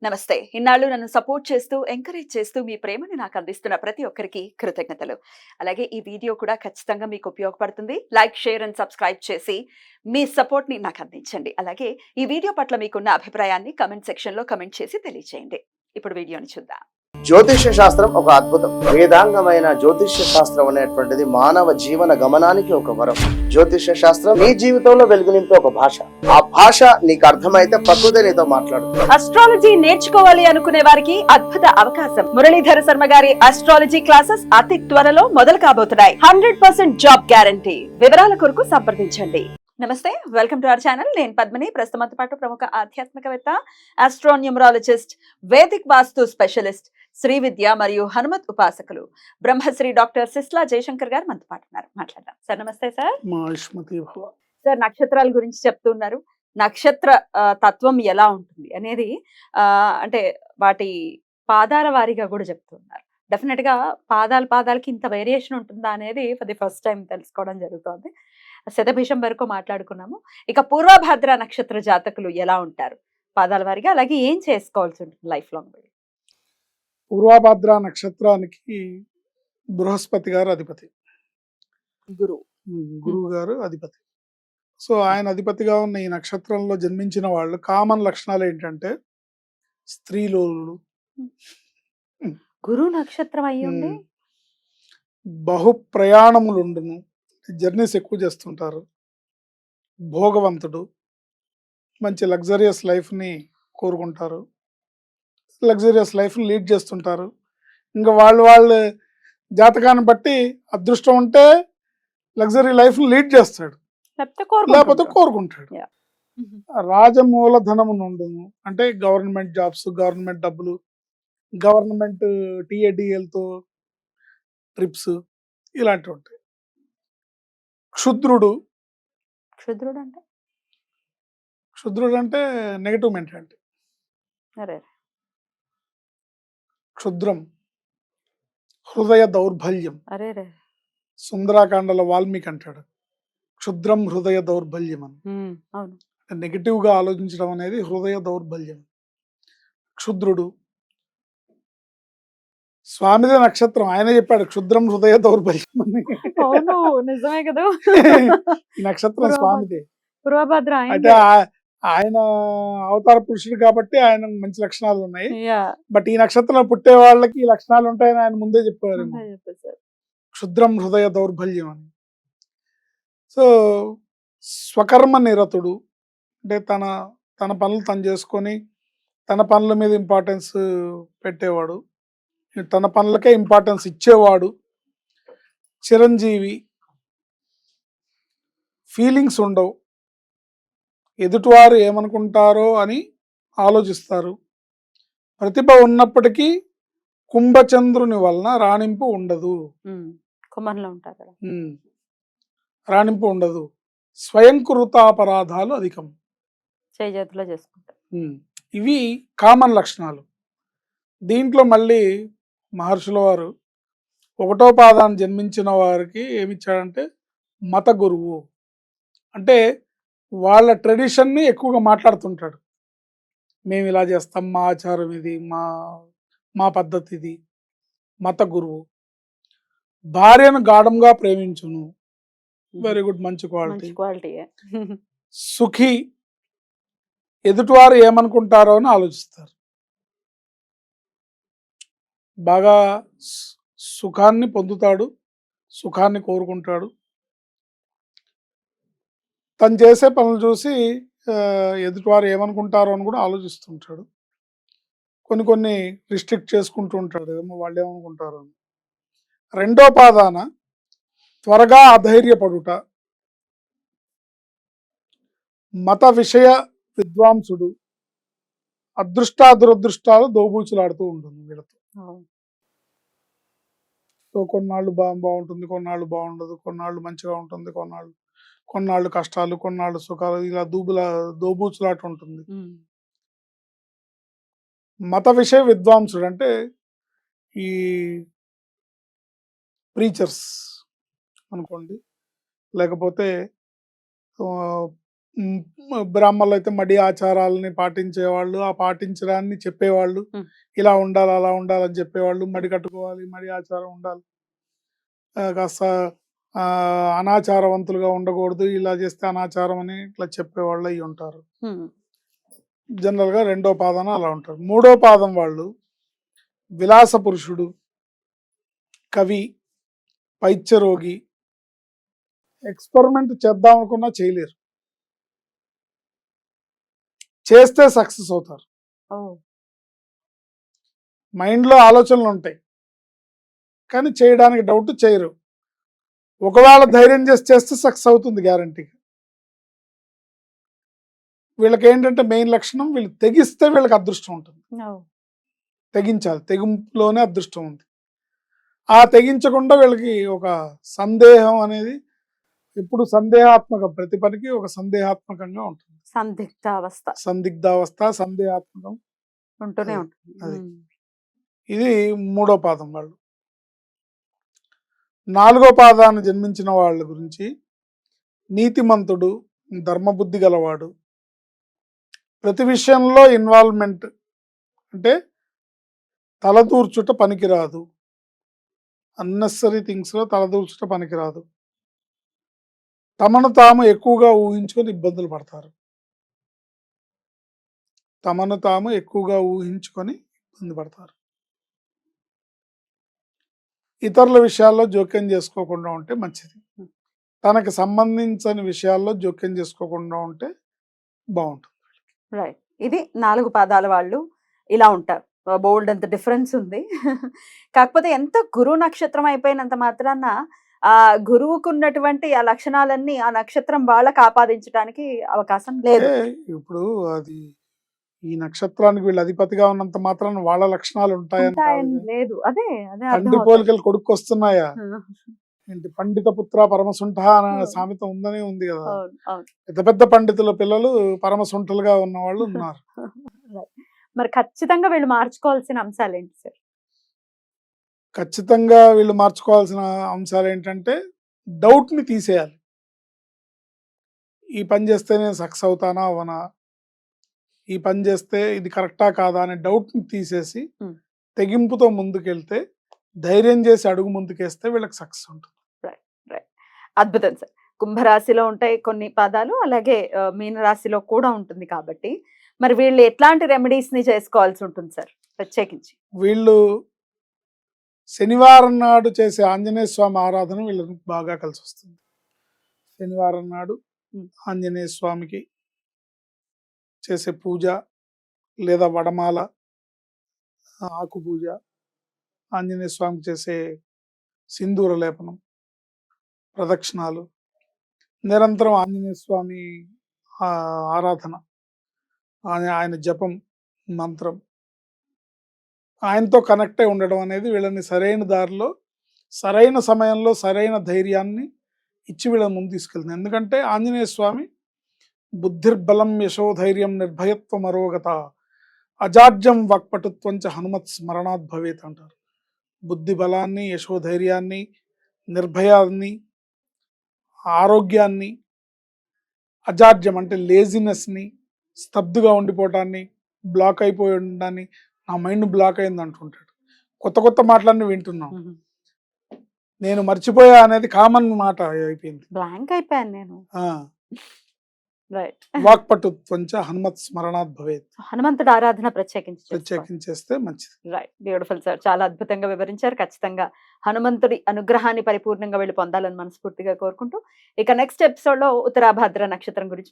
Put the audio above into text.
నమస్తే. ఇన్నాళ్ళు నన్ను సపోర్ట్ చేస్తూ, ఎంకరేజ్ చేస్తూ మీ ప్రేమని నాకు అందిస్తున్న ప్రతి ఒక్కరికి కృతజ్ఞతలు. అలాగే ఈ వీడియో కూడా ఖచ్చితంగా మీకు ఉపయోగపడుతుంది. లైక్, షేర్ అండ్ సబ్స్క్రైబ్ చేసి మీ సపోర్ట్‌ని నాకు అందించండి. అలాగే ఈ వీడియో పట్ల మీకున్న అభిప్రాయాన్ని కామెంట్ సెక్షన్‌లో కామెంట్ చేసి తెలియజేయండి. ఇప్పుడు వీడియోని చూద్దాం. జ్యోతిష్య శాస్త్రం ఒక అద్భుతం. వేదాంగమైన జ్యోతిష్య శాస్త్రం అనేటువంటిది మానవ జీవన గమనానికి ఒక వరం. జ్యోతిష్య శాస్త్రం నీ జీవితంలో వెలుగునింపే ఒక భాష. ఆ భాష నీకు అర్థమైతే ప్రకృతి నీతో మాట్లాడుతుంది. అస్ట్రాలజీ నేర్చుకోవాలి అనుకునే వారికి అద్భుత అవకాశం. మురళీధర శర్మ గారి అస్ట్రాలజీ క్లాసెస్ అతి త్వరలో మొదలు కాబోతున్నాయి. 100% జాబ్ గ్యారంటీ. వివరాల కొరకు సంప్రదించండి. నమస్తే, వెల్కమ్ టు అవర్ ఛానల్. నేను పద్మిని. ప్రస్తుతంతో పాటు ప్రముఖ ఆధ్యాత్మికవేత్త, ఆస్ట్రోన్యూమరాలజిస్ట్, వేదిక్ వాస్తు స్పెషలిస్ట్, శ్రీ విద్య మరియు హనుమత్ ఉపాసకులు బ్రహ్మశ్రీ డాక్టర్ సిస్లా జయశంకర్ గారు మనతో పాటు ఉన్నారు. మాట్లాడదాం సార్. నమస్తే సార్. సార్, నక్షత్రాల గురించి చెప్తున్నారు. నక్షత్ర తత్వం ఎలా ఉంటుంది అనేది అంటే వాటి పాదాల వారీగా కూడా చెప్తున్నారు. డెఫినెట్ గా పాదాలకి ఇంత వేరియేషన్ ఉంటుందా అనేది ఫర్ ది ఫస్ట్ టైం తెలుసుకోవడం జరుగుతుంది. శతభిషం వరకు మాట్లాడుకున్నాము. ఇక పూర్వభద్ర నక్షత్ర జాతకులు ఎలా ఉంటారు పాదాల వారీగా, అలాగే ఏం చేసుకోవాల్సి ఉంటుంది లైఫ్ లాంగ్? పూర్వభద్ర నక్షత్రానికి బృహస్పతి గారు అధిపతి, గురువు గారు అధిపతి. సో ఆయన అధిపతిగా ఉన్న ఈ నక్షత్రంలో జన్మించిన వాళ్ళు కామన్ లక్షణాలు ఏంటంటే స్త్రీలోలుడు, గురు నక్షత్రం అయ్యుండి బహు ప్రయాణములుండును, జర్నీస్ ఎక్కువ చేస్తుంటారు, భోగవంతుడు, మంచి లగ్జరియస్ లైఫ్ని కోరుకుంటారు, లగ్జరియస్ లైఫ్ని లీడ్ చేస్తుంటారు. ఇంకా వాళ్ళు జాతకాన్ని బట్టి అదృష్టం ఉంటే లగ్జరీ లైఫ్ని లీడ్ చేస్తాడు, లేకపోతే కోరుకుంటాడు. రాజమూలధనము నుండును అంటే గవర్నమెంట్ జాబ్స్, గవర్నమెంట్ డబ్బులు, గవర్నమెంట్ టీఏడిఎల్తో ట్రిప్స్ ఇలాంటివి ఉంటాయి. క్షుద్రుడు అంటే నెగటివ్ మెంటాలిటీ. క్షుద్రం హృదయ దౌర్బల్యం. సుందరాకాండలో వాల్మీకి అంటాడు క్షుద్రం హృదయ దౌర్బల్యం అని. నెగిటివ్ గా ఆలోచించడం అనేది హృదయ దౌర్బల్యం. క్షుద్రుడు స్వామిదే నక్షత్రం, ఆయన చెప్పాడు క్షుద్రం హృదయ దౌర్బల్యం అని. నిజమే కదా. ఈ నక్షత్రం స్వామిదే. పూర్వభద్ర అయితే ఆయన అవతార పురుషుడు కాబట్టి ఆయన మంచి లక్షణాలు ఉన్నాయి. బట్ ఈ నక్షత్రంలో పుట్టే వాళ్ళకి ఈ లక్షణాలు ఉంటాయని ఆయన ముందే చెప్పారు. క్షుద్రం హృదయ దౌర్బల్యం అని. సో స్వకర్మ నిరతుడు అంటే తన పనులు తను చేసుకొని తన పనుల మీద ఇంపార్టెన్స్ పెట్టేవాడు, తన పనులకే ఇంపార్టెన్స్ ఇచ్చేవాడు. చిరంజీవి, ఫీలింగ్స్ ఉండవు, ఎదుటివారు ఏమనుకుంటారో అని ఆలోచిస్తారు. ప్రతిభ ఉన్నప్పటికీ కుంభచంద్రుని వలన రాణింపు ఉండదు. రాణింపు ఉండదు. స్వయంకృతాపరాధాలు అధికం. ఇవి కామన్ లక్షణాలు. దీంట్లో మళ్ళీ మహర్షుల వారు ఒకటో పాదాన్ని జన్మించిన వారికి ఏమిచ్చాడంటే మత గురువు. అంటే వాళ్ళ ట్రెడిషన్ని ఎక్కువగా మాట్లాడుతుంటాడు. మేము ఇలా చేస్తాం, మా ఆచారం ఇది, మా పద్ధతి ఇది. మత గురువు. భార్యను గాఢంగా ప్రేమించును. వెరీ గుడ్, మంచి క్వాలిటీ. సుఖి, ఎదుటివారు ఏమనుకుంటారో అని ఆలోచిస్తారు. బాగా సుఖాన్ని పొందుతాడు, సుఖాన్ని కోరుకుంటాడు. తను చేసే పనులు చూసి ఎదుటివారు ఏమనుకుంటారో అని కూడా ఆలోచిస్తుంటాడు. కొన్ని రిస్ట్రిక్ట్ చేసుకుంటూ ఉంటాడు, ఏమో వాళ్ళు ఏమనుకుంటారు అని. రెండో పాదాన త్వరగా అధైర్యపడుట, మత విషయ విద్వాంసుడు, దురదృష్టాలు దోబూచులాడుతూ ఉంటుంది వీళ్ళతో. సో కొన్నాళ్ళు బాగుంటుంది, కొన్నాళ్ళు బాగుండదు, కొన్నాళ్ళు మంచిగా ఉంటుంది, కొన్నాళ్ళు కష్టాలు, కొన్నాళ్ళు సుఖాలు, ఇలా దోబూచులాట ఉంటుంది. మత విషయ విద్వాంసుడు అంటే ఈ ప్రీచర్స్ అనుకోండి, లేకపోతే బ్రాహ్మణులు అయితే మడి ఆచారాలని పాటించేవాళ్ళు, ఆ పాటించడాన్ని చెప్పేవాళ్ళు. ఉమ్. ఇలా ఉండాలి, అలా ఉండాలని చెప్పేవాళ్ళు. మడి కట్టుకోవాలి, మడి ఆచారం ఉండాలి, కాస్త అనాచారవంతులుగా ఉండకూడదు, ఇలా చేస్తే అనాచారం అని ఇట్లా చెప్పేవాళ్ళు అయి ఉంటారు. జనరల్గా రెండో పాదం అలా ఉంటారు. మూడో పాదం వాళ్ళు విలాస పురుషుడు, కవి, పైత్యరోగి, ఎక్స్పెరిమెంట్ చేద్దాం అనుకున్నా చేయలేరు, చేస్తే సక్సెస్ అవుతారు. మైండ్లో ఆలోచనలు ఉంటాయి కానీ చేయడానికి డౌట్, చేయరు. ఒకవేళ ధైర్యం చేసి చేస్తే సక్సెస్ అవుతుంది గ్యారంటీగా. వీళ్ళకి ఏంటంటే మెయిన్ లక్షణం, వీళ్ళు తెగిస్తే వీళ్ళకి అదృష్టం ఉంటుంది. తెగించాలి, తెగింపులోనే అదృష్టం ఉంది. ఆ తెగించకుండా వీళ్ళకి ఒక సందేహం అనేది ఇప్పుడు సందేహాత్మక, ప్రతి పనికి ఒక సందేహాత్మకంగా ఉంటుంది. సందిగ్ధావస్థ, సందేహాత్మకం ఉంటూనే ఉంటుంది. అది. ఇది మూడో పాదం వాళ్ళు. నాలుగో పాదాన్ని జన్మించిన వాళ్ళ గురించి నీతిమంతుడు, ధర్మబుద్ధి గలవాడు, ప్రతి విషయంలో ఇన్వాల్వ్మెంట్, అంటే తలదూర్చుట పనికిరాదు, అన్నెసరీ థింగ్స్లో తలదూర్చుట పనికిరాదు, తమను తాము ఎక్కువగా ఊహించుకొని ఇబ్బందులు పడతారు. తమను తాము ఎక్కువగా ఊహించుకొని ఇబ్బంది పడతారు. ఇతరుల విషయాల్లో జోక్యం చేసుకోకుండా ఉంటే మంచిది. తనకు సంబంధించిన విషయాల్లో జోక్యం చేసుకోకుండా ఉంటే బాగుంటుంది. రైట్. ఇది 4 పాదాల వాళ్ళు ఇలా ఉంటారు. బోల్డ్ అంత డిఫరెన్స్ ఉంది. కాకపోతే ఎంత గురు నక్షత్రం అయిపోయినంత మాత్రాన ఆ గురువుకున్నటువంటి ఆ లక్షణాలన్నీ ఆ నక్షత్రం వాళ్ళకి ఆపాదించడానికి అవకాశం లేదు. ఇప్పుడు అది ఈ నక్షత్రానికి వీళ్ళు అధిపతిగా ఉన్నంత మాత్రాన వాళ్ళ లక్షణాలు ఉంటాయని లేదు. అదే అదే తండ్రి పోలికలు కొడుకు వస్తున్నాయా? ఏంటి పండిత పుత్ర పరమసుంఠ అనే సామెత ఉందనే ఉంది కదా. పెద్ద పెద్ద పండితుల పిల్లలు పరమసుంఠలుగా ఉన్న వాళ్ళు ఉన్నారు. మరి ఖచ్చితంగా వీళ్ళు మార్చుకోవాల్సిన అంశాలు ఏంటి సార్? ఖచ్చితంగా వీళ్ళు మార్చుకోవాల్సిన అంశాలు ఏంటంటే డౌట్ ని తీసేయాలి. ఈ పని చేస్తే నేను సక్సెస్ అవుతానా అవనా, ఈ పని చేస్తే ఇది కరెక్టా కాదా అనే డౌట్ ని తీసేసి తెగింపుతో ముందుకెళ్తే, ధైర్యం చేసి అడుగు ముందుకేస్తే వీళ్ళకి సక్సెస్ ఉంటుంది. అద్భుతం సార్. కుంభరాశిలో ఉంటాయి కొన్ని పాదాలు, అలాగే మీనరాశిలో కూడా ఉంటుంది కాబట్టి మరి వీళ్ళు ఎట్లాంటి రెమెడీస్ ని చేసుకోవాల్సి ఉంటుంది సార్ ప్రత్యేకించి? వీళ్ళు శనివారం నాడు చేసే ఆంజనేయ స్వామి ఆరాధన వీళ్ళకి బాగా కలిసి వస్తుంది. శనివారం నాడు ఆంజనేయ స్వామికి చేసే పూజ, లేదా వడమాల, ఆకు పూజ, ఆంజనేయ స్వామికి చేసే సింధూర లేపనం, ప్రదక్షిణాలు, నిరంతరం ఆంజనేయ స్వామి ఆరాధన, ఆయన జపం, మంత్రం, ఆయనతో కనెక్ట్ అయి ఉండడం అనేది వీళ్ళని సరైన దారిలో, సరైన సమయంలో, సరైన ధైర్యాన్ని ఇచ్చి వీళ్ళని ముందు తీసుకెళ్తుంది. ఎందుకంటే ఆంజనేయ స్వామి బుద్ధిర్బలం యశోధైర్యం నిర్భయత్వం అరోగత అజాడ్యం వాక్పటుత్వంచ హనుమత్ స్మరణాత్ భవేత్ అంటారు. బుద్ధి బలాన్ని, యశోధైర్యాన్ని, నిర్భయాన్ని, ఆరోగ్యాన్ని, అజాడ్యం అంటే లేజినెస్ని, స్తబ్దుగా ఉండిపోవటాన్ని, బ్లాక్ అయిపోయి ఉండడాన్ని, నా మైండ్ బ్లాక్ అయింది అంటుంటాడు. కొత్త కొత్త మాటలన్నీ వింటున్నాం. నేను మర్చిపోయా అనేది కామన్ మాట అయిపోయింది. బ్లాంక్ అయిపోయాను నేను. వాక్పటుత్వంచ హనుమత్ స్మరణాత్ భవేత్. హనుమంతుడు ఆరాధన ప్రత్యేకించేస్తే మంచిది. Right, beautiful sir. చాలా అద్భుతంగా వివరించారు. ఖచ్చితంగా హనుమంతుడి అనుగ్రహాన్ని పరిపూర్ణంగా వీళ్ళు పొందాలని మనస్ఫూర్తిగా కోరుకుంటూ, ఇక నెక్స్ట్ ఎపిసోడ్ లో ఉత్తరాభాద్ర నక్షత్రం గురించి